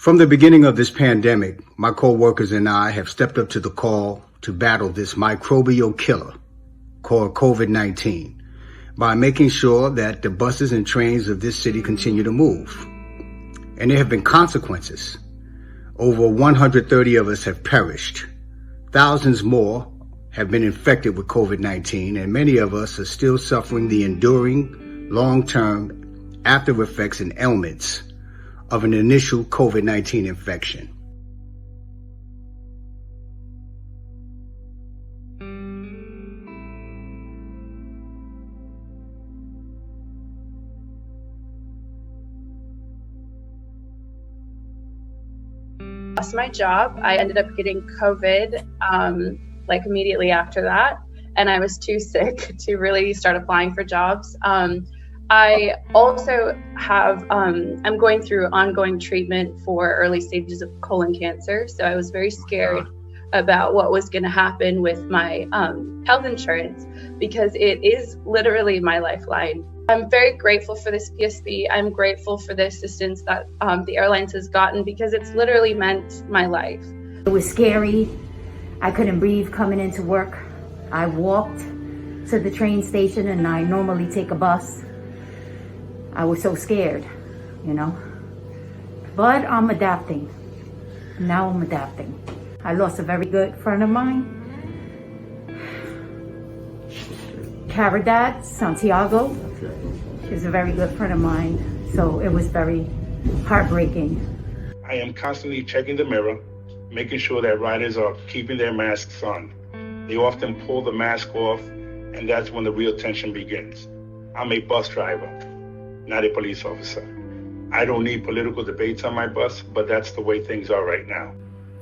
From the beginning of this pandemic, my co-workers and I have stepped up to the call to battle this microbial killer called COVID-19 by making sure that the buses and trains of this city continue to move. And there have been consequences. Over 130 of us have perished. Thousands more have been infected with COVID-19, and many of us are still suffering the enduring, long-term after effects and ailments of an initial COVID-19 infection. Lost my job. I ended up getting COVID immediately after that, and I was too sick to really start applying for jobs. I also have, I'm going through ongoing treatment for early stages of colon cancer. So I was very scared about what was going to happen with my health insurance, because it is literally my lifeline. I'm very grateful for this PSP. I'm grateful for the assistance that the airlines has gotten, because it's literally meant my life. It was scary. I couldn't breathe coming into work. I walked to the train station, and I normally take a bus. I was so scared, but I'm adapting. Now I'm adapting. I lost a very good friend of mine, Caridad Santiago. She's a very good friend of mine, so it was very heartbreaking. I am constantly checking the mirror, making sure that riders are keeping their masks on. They often pull the mask off, and that's when the real tension begins. I'm a bus driver, not a police officer. I don't need political debates on my bus, but that's the way things are right now.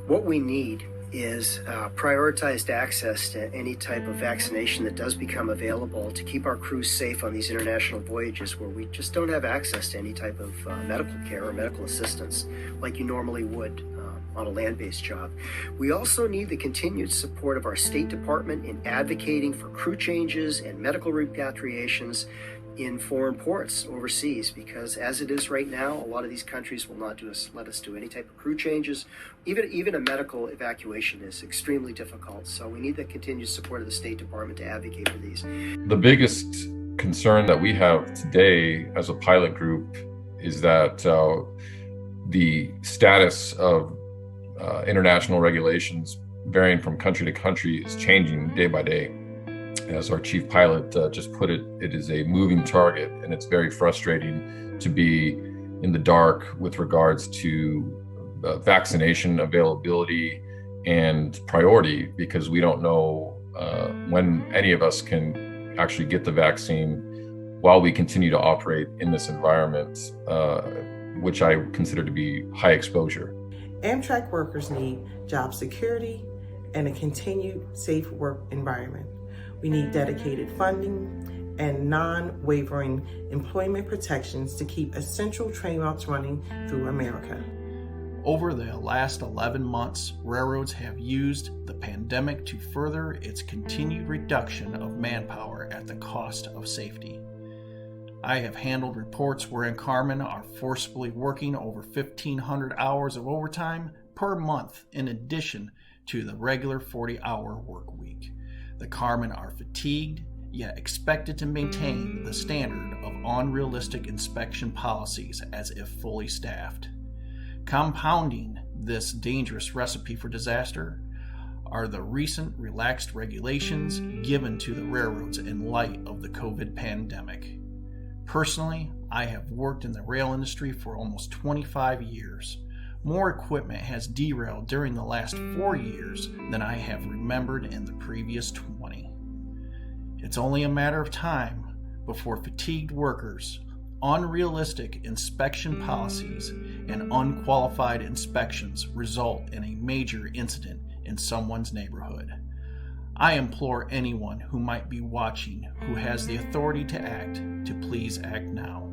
What we need is prioritized access to any type of vaccination that does become available to keep our crews safe on these international voyages where we just don't have access to any type of medical care or medical assistance like you normally would on a land-based job. We also need the continued support of our State Department in advocating for crew changes and medical repatriations in foreign ports overseas, because as it is right now, a lot of these countries will not let us do any type of crew changes. Even a medical evacuation is extremely difficult. So we need the continued support of the State Department to advocate for these. The biggest concern that we have today as a pilot group is that the status of international regulations varying from country to country is changing day by day. As our chief pilot just put it, it is a moving target, and it's very frustrating to be in the dark with regards to vaccination availability and priority, because we don't know when any of us can actually get the vaccine while we continue to operate in this environment, which I consider to be high exposure. Amtrak workers need job security and a continued safe work environment. We need dedicated funding and non-wavering employment protections to keep essential train routes running through America. Over the last 11 months, railroads have used the pandemic to further its continued reduction of manpower at the cost of safety. I have handled reports wherein carmen are forcibly working over 1,500 hours of overtime per month in addition to the regular 40-hour work week. The carmen are fatigued, yet expected to maintain the standard of unrealistic inspection policies as if fully staffed. Compounding this dangerous recipe for disaster are the recent relaxed regulations given to the railroads in light of the COVID pandemic. Personally, I have worked in the rail industry for almost 25 years. More equipment has derailed during the last 4 years than I have remembered in the previous 20. It's only a matter of time before fatigued workers, unrealistic inspection policies, and unqualified inspections result in a major incident in someone's neighborhood. I implore anyone who might be watching who has the authority to act to please act now.